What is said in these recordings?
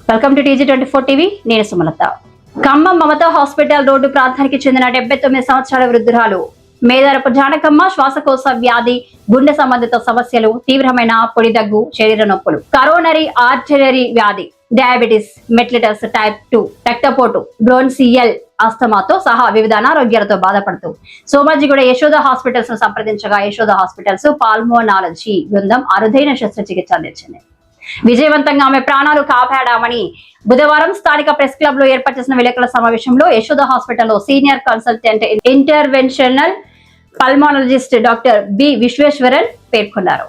Welcome to TG24 TV. నేను Sumalatha. Khammam Mamata hospital road ప్రాంతానికి చెందిన 79 సంవత్సరాల వృద్ధురాలు మేదరపు జానకమ్మ శ్వాసకోశ వ్యాధి, గుండె సంబంధిత సమస్యలు, తీవ్రమైన పొడి దగ్గు, శరీర నొప్పులు, కరోనరీ ఆర్టరీ వ్యాధి, డయాబెటిస్ మెట్లిటస్ టైప్ 2, రక్తపోటు, బ్రోన్సియల్ ఆస్తమాతో సహా వివిధ అనారోగ్యాలతో బాధపడుతూ సోమాజిగూడ యశోద హాస్పిటల్స్ ను సంప్రదించగా యశోద హాస్పిటల్స్ పాల్మోనాలజీ బృందం అరుదైన శస్త్రచికిత్స అందించింది. విజయవంతంగా ఆమె ప్రాణాలు కాపాడామని బుధవారం స్థానిక ప్రెస్ క్లబ్ లో ఏర్పాటు చేసిన విలేకరుల సమావేశంలో యశోద హాస్పిటల్లో senior consultant interventional pulmonologist doctor B Visweswaran పేర్కొన్నారు.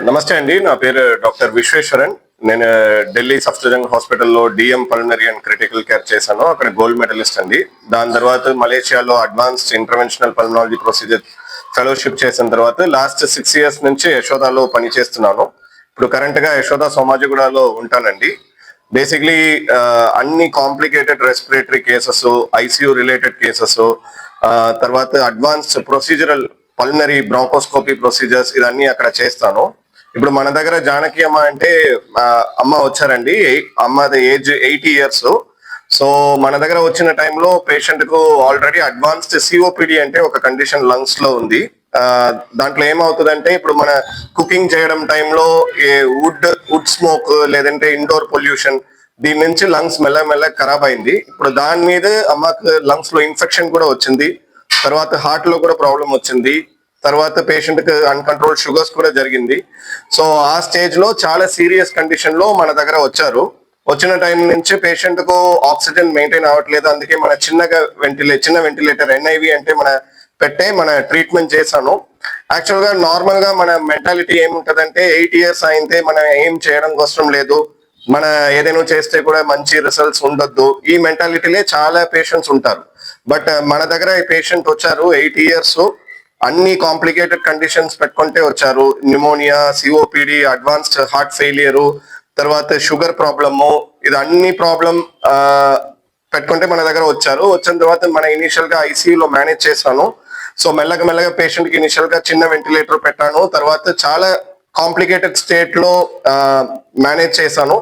నమస్తే అండి, నా పేరు డాక్టర్ విశ్వేశ్వరన్. నేను ఢిల్లీ సఫ్దర్జంగ్ హాస్పిటల్లో DM pulmonary and critical care చేశాను. అక్కడ గోల్డ్ మెడలిస్ట్ అండి. దాని తర్వాత మలేషియాలో advanced interventional pulmonology procedure fellowship చేసిన తర్వాత లాస్ట్ 6 years నుంచి యశోదాలో పనిచేస్తున్నాను. ఇప్పుడు కరెంట్ గా యశోద సోమాజిగూడలో ఉంటానండి. బేసిక్లీ అన్ని complicated respiratory cases, ICU related cases, తర్వాత advanced procedural pulmonary bronchoscopy procedures ఇవన్నీ అక్కడ చేస్తాను. ఇప్పుడు మన దగ్గర జానకి అమ్మ అంటే అమ్మ వచ్చారండి. అమ్మది ఏజ్ 80 years. సో మన దగ్గర వచ్చిన టైంలో పేషెంట్ కు ఆల్రెడీ అడ్వాన్స్డ్ సిఓపిడి అంటే ఒక కండిషన్ లంగ్స్ లో ఉంది. దాంట్లో ఏమవుతుందంటే ఇప్పుడు మన కుకింగ్ చేయడం టైంలో వుడ్ స్మోక్ లేదంటే ఇండోర్ పొల్యూషన్, దీని నుంచి లంగ్స్ మెల్లమెల్ల ఖరాబ్ అయింది. ఇప్పుడు దాని మీద అమ్మకు లంగ్స్ లో ఇన్ఫెక్షన్ కూడా వచ్చింది. తర్వాత హార్ట్ లో కూడా ప్రాబ్లం వచ్చింది. తర్వాత పేషెంట్ కి అన్కంట్రోల్ షుగర్స్ కూడా జరిగింది. సో ఆ స్టేజ్ లో చాలా సీరియస్ కండిషన్ లో మన దగ్గర వచ్చారు. వచ్చిన టైం నుంచి పేషెంట్ కు ఆక్సిజన్ మెయింటైన్ అవ్వట్లేదు. అందుకే మన చిన్న వెంటిలేటర్ NIV అంటే మన ట్రీట్మెంట్ చేశాను. యాక్చువల్ గా నార్మల్ గా మన మెంటాలిటీ ఏముంటదంటే 8 years అయితే మనం ఏం చేయడం కోసం లేదు, మన ఏదైనా చేస్తే కూడా మంచి రిజల్ట్స్ ఉండొద్దు, ఈ మెంటాలిటీలే చాలా పేషెంట్స్ ఉంటారు. బట్ మన దగ్గర ఈ పేషెంట్ వచ్చారు 8 years, అన్ని కాంప్లికేటెడ్ కండిషన్స్ పెట్టుకుంటే వచ్చారు. Pneumonia, COPD, advanced heart failure, తర్వాత షుగర్ ప్రాబ్లము, ఇది అన్ని ప్రాబ్లం పెట్టుకుంటే మన దగ్గర వచ్చారు. వచ్చిన తర్వాత మన ఇనిషియల్ గా ఐసీయూలో మేనేజ్ చేశాను. సో మెల్లగా పేషెంట్ కి ఇనిషియల్ గా చిన్న వెంటిలేటర్ పెట్టాను. తర్వాత చాలా కాంప్లికేటెడ్ స్టేట్ లో మేనేజ్ చేశాను.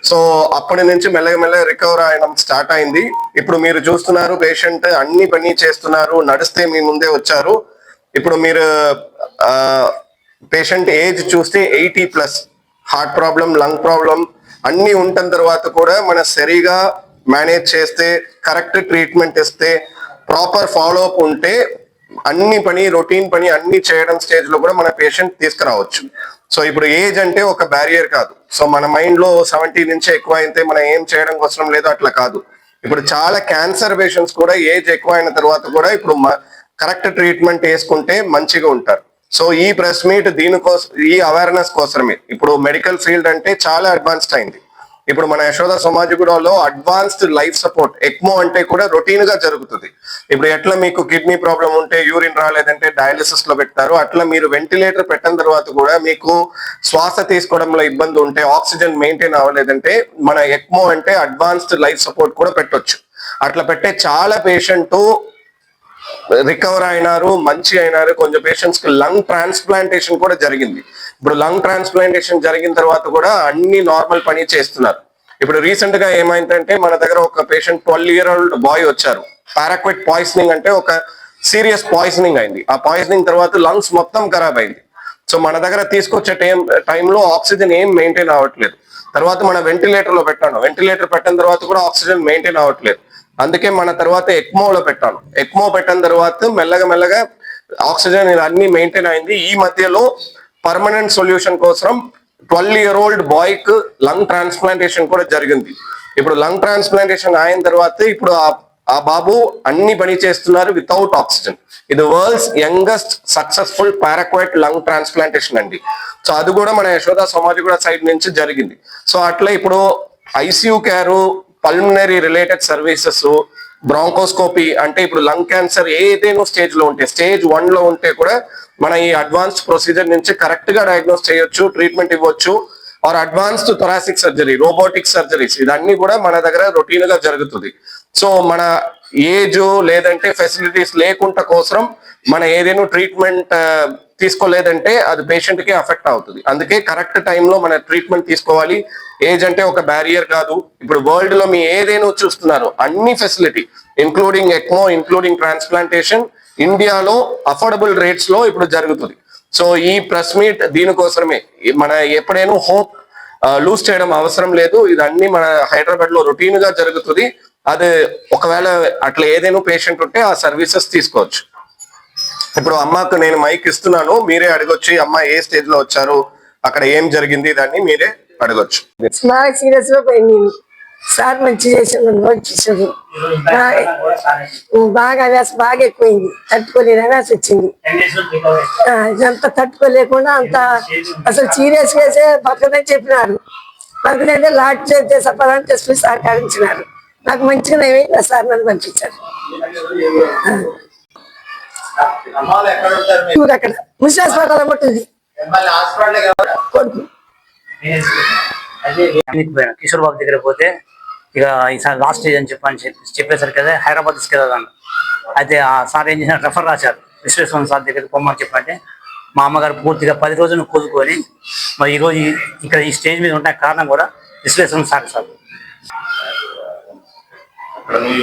సో అప్పటి నుంచి మెల్లగా రికవర్ అయ్యడం స్టార్ట్ అయింది. ఇప్పుడు మీరు చూస్తున్నారు పేషెంట్ అన్ని పని చేస్తున్నారు, నడిస్తే మీ ముందే వచ్చారు. ఇప్పుడు మీరు పేషెంట్ ఏజ్ చూస్తే 80+, హార్ట్ ప్రాబ్లం, లంగ్ ప్రాబ్లం అన్ని ఉంటున్న తర్వాత కూడా మన సరిగా మేనేజ్ చేస్తే, కరెక్ట్ ట్రీట్మెంట్ ఇస్తే, ప్రాపర్ ఫాలో అప్ ఉంటే అన్ని పని, రొటీన్ పని అన్ని చేయడం స్టేజ్ లో కూడా మన పేషెంట్ తీసుకురావచ్చు. సో ఇప్పుడు ఏజ్ అంటే ఒక బ్యారియర్ కాదు. సో మన మైండ్ లో 70 నుంచి ఎక్కువ అయితే మనం ఏం చేయడం కోసం లేదు, అట్లా కాదు. ఇప్పుడు చాలా క్యాన్సర్ పేషెంట్స్ కూడా ఏజ్ ఎక్కువ అయిన తర్వాత కూడా ఇప్పుడు కరెక్ట్ ట్రీట్మెంట్ వేసుకుంటే మంచిగా ఉంటారు. సో ఈ ప్రెస్ మీట్ దీనికోసం, ఈ అవేర్నెస్ కోసమే. ఇప్పుడు మెడికల్ ఫీల్డ్ అంటే చాలా అడ్వాన్స్డ్ అయింది. ఇప్పుడు మన యశోద సోమాజిగూడలో అడ్వాన్స్డ్ లైఫ్ సపోర్ట్ ఎక్మో అంటే కూడా రొటీన్ గా జరుగుతుంది. ఇప్పుడు ఎట్లా మీకు కిడ్నీ ప్రాబ్లం ఉంటే యూరిన్ రాలేదంటే డయాలిసిస్ లో పెడతారు, అట్లా మీరు వెంటిలేటర్ పెట్టిన తర్వాత కూడా మీకు శ్వాస తీసుకోవడంలో ఇబ్బంది ఉంటే, ఆక్సిజన్ మెయింటైన్ అవ్వలేదంటే మన ఎక్మో అంటే అడ్వాన్స్డ్ లైఫ్ సపోర్ట్ కూడా పెట్టొచ్చు. అట్లా పెట్టే చాలా పేషెంట్ రికవర్ అయినారు, మంచి అయినారు. కొంచెం పేషెంట్స్ కి లంగ్ ట్రాన్స్ప్లాంటేషన్ కూడా జరిగింది. ఇప్పుడు లంగ్ ట్రాన్స్ప్లాంటేషన్ జరిగిన తర్వాత కూడా అన్ని నార్మల్ పని చేస్తున్నారు. ఇప్పుడు రీసెంట్ గా ఏమైందంటే మన దగ్గర ఒక పేషెంట్ 12-year-old బాయ్ వచ్చారు. పారాక్వెట్ పాయిజనింగ్ అంటే ఒక సీరియస్ పాయిజనింగ్ అయింది. ఆ పాయిజనింగ్ తర్వాత లంగ్స్ మొత్తం ఖరాబ్ అయింది. సో మన దగ్గర తీసుకొచ్చే టైంలో ఆక్సిజన్ ఏం మెయింటైన్ అవ్వట్లేదు. తర్వాత మన వెంటిలేటర్ లో పెట్టాను. వెంటిలేటర్ పెట్టిన తర్వాత కూడా ఆక్సిజన్ మెయింటైన్ అవ్వట్లేదు. అందుకే మన తర్వాత ఎక్మోలో పెట్టాను. ఎక్మో పెట్టిన తర్వాత మెల్లగా ఆక్సిజన్ అన్ని మెయింటైన్ అయింది. ఈ మధ్యలో పర్మనెంట్ సొల్యూషన్ కోసం 12-year-old బాయ్ కు లంగ్ ట్రాన్స్ప్లాంటేషన్ కూడా జరిగింది. ఇప్పుడు లంగ్ ట్రాన్స్ప్లాంటేషన్ అయిన తర్వాత ఇప్పుడు ఆ బాబు అన్ని పని చేస్తున్నారు వితౌట్ ఆక్సిజన్. ఇది world's youngest successful paraquat lung transplantation అండి. సో అది కూడా మన యశోద సోమాజిగూడ సైడ్ నుంచి జరిగింది. సో అట్లా ఇప్పుడు ICU care, pulmonary related services, bronchoscopy అంటే ఇప్పుడు లంగ్ క్యాన్సర్ ఏదైనా స్టేజ్ లో ఉంటే, స్టేజ్ 1 లో ఉంటే కూడా మన ఈ అడ్వాన్స్డ్ ప్రొసీజర్ నుంచి కరెక్ట్ గా డయాగ్నోస్ చేయొచ్చు, ట్రీట్మెంట్ ఇవ్వచ్చు. Or advanced thoracic surgery, robotic surgeries ఇదన్నీ కూడా మన దగ్గర రొటీన్ గా జరుగుతుంది. సో మన ఏజ్ లేదంటే ఫెసిలిటీస్ లేకుండా కోసం మన ఏదైనా ట్రీట్మెంట్ తీసుకోలేదంటే అది పేషెంట్ కి అఫెక్ట్ అవుతుంది. అందుకే కరెక్ట్ టైంలో మన ట్రీట్మెంట్ తీసుకోవాలి. ఏజ్ అంటే ఒక బ్యారియర్ కాదు. ఇప్పుడు వరల్డ్ లో మీ ఏదైనా చూస్తున్నారు అన్ని facility including ECMO, including transplantation ఇండియాలో అఫోర్డబుల్ రేట్స్ లో ఇప్పుడు జరుగుతుంది. సో ఈ ప్రెస్ మీట్ దీనికోసమే. మన ఎప్పుడైనా హోప్ లూజ్ చేయడం అవసరం లేదు. ఇది అన్ని మన హైదరాబాద్ లో రొటీన్ గా జరుగుతుంది. అది ఒకవేళ అట్లా ఏదైనా పేషెంట్ ఉంటే ఆ సర్వీసెస్ తీసుకోవచ్చు. ఇప్పుడు అమ్మకు నేను మైక్ ఇస్తున్నాను, మీరే అడగొచ్చు అమ్మ ఏ స్టేజ్ లో వచ్చారు, అక్కడ ఏం జరిగింది, దాన్ని మీరే అడగొచ్చు. బాగా సీరియస్ గా పోయింది. సార్ మంచి చేసాడు, వచ్చేసాడు. బాగా వ్యాస బాగా ఎక్కువైంది, తట్టుకోలేని వ్యాస వచ్చింది. ఇదంతా తట్టుకోలేకుండా అంత అసలు సీరియస్ వేసే పక్కనే చెప్పినారు. పక్కనైతే లాట్ చేస్తే సఫరాన్ని తెచ్చి సహకరించినారు. నాకు మంచిగా ఏమైంది సార్ నన్ను పంపించారు. అక్కడ ముసి హాస్పిటల్ అమ్మటుంది కొడుకు. కిషోర్ బాబు దగ్గర పోతే ఇక ఈసారి లాస్ట్ స్టేజ్ అని చెప్పేసరికి కదా హైదరాబాద్ తీసుకెళ్ళాను. అయితే ఆ సార్ ఏం చేసిన రెఫర్ రాశారు, విశ్వేశ్వర సార్ దగ్గరికి పొమ్మని చెప్పంటే మా అమ్మగారు పూర్తిగా 10 రోజులు కూదుకొని మరి ఈరోజు ఇక్కడ ఈ స్టేజ్ మీద ఉంటే కారణం కూడా విశ్వేశ్వర సార్.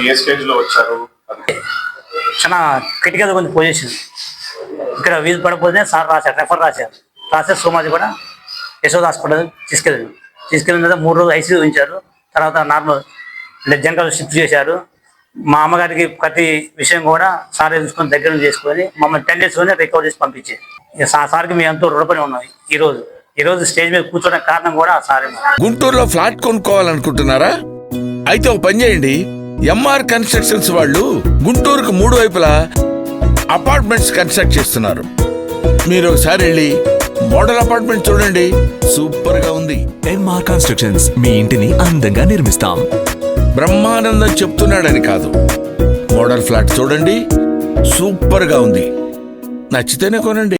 ఏ స్టేజ్ లో వచ్చారు? చాలా క్రిటికల్ కొంచెం పొజిషన్. ఇక్కడ వీలు పడకపోతే సార్ రాశారు, రెఫర్ రాసే సోమాది కూడా యశోద హాస్పిటల్ తీసుకెళ్ళిన తర్వాత 3 రోజులు ఐసీయూ ఉంచారు. తర్వాత నార్మల్ అంటే జనరల్ షిఫ్ట్ చేశారు. మా అమ్మగారికి ప్రతి విషయం కూడా సార్ చూసుకొని దగ్గర చేసుకొని మమ్మల్ని 10 days లోనే రికవర్ చేసి పంపించారు. సార్కి మేము ఎంతో రుణపడి ఉన్నాం. ఈ రోజు స్టేజ్ మీద కూర్చోడానికి కారణం కూడా ఆ సార్. గుంటూరులో ఫ్లాట్ కొనుక్కోవాలనుకుంటున్నారా? అయితే ఒక పని చేయండి, ఎంఆర్ కన్స్ట్రక్షన్స్ వాళ్ళు గుంటూరుకు 3 వైపులా అపార్ట్మెంట్స్ కన్స్ట్రక్ట్ చేస్తున్నారు. మీరు ఒకసారి వెళ్ళి మోడల్ అపార్ట్మెంట్ చూడండి, సూపర్ గా ఉంది. ఎంఆర్ కన్స్ట్రక్షన్స్ మీ ఇంటిని అందంగా నిర్మిస్తాం. బ్రహ్మానందం చెప్తున్నాడని కాదు, మోడల్ ఫ్లాట్ చూడండి, సూపర్ గా ఉంది. నచ్చితేనే కొనండి.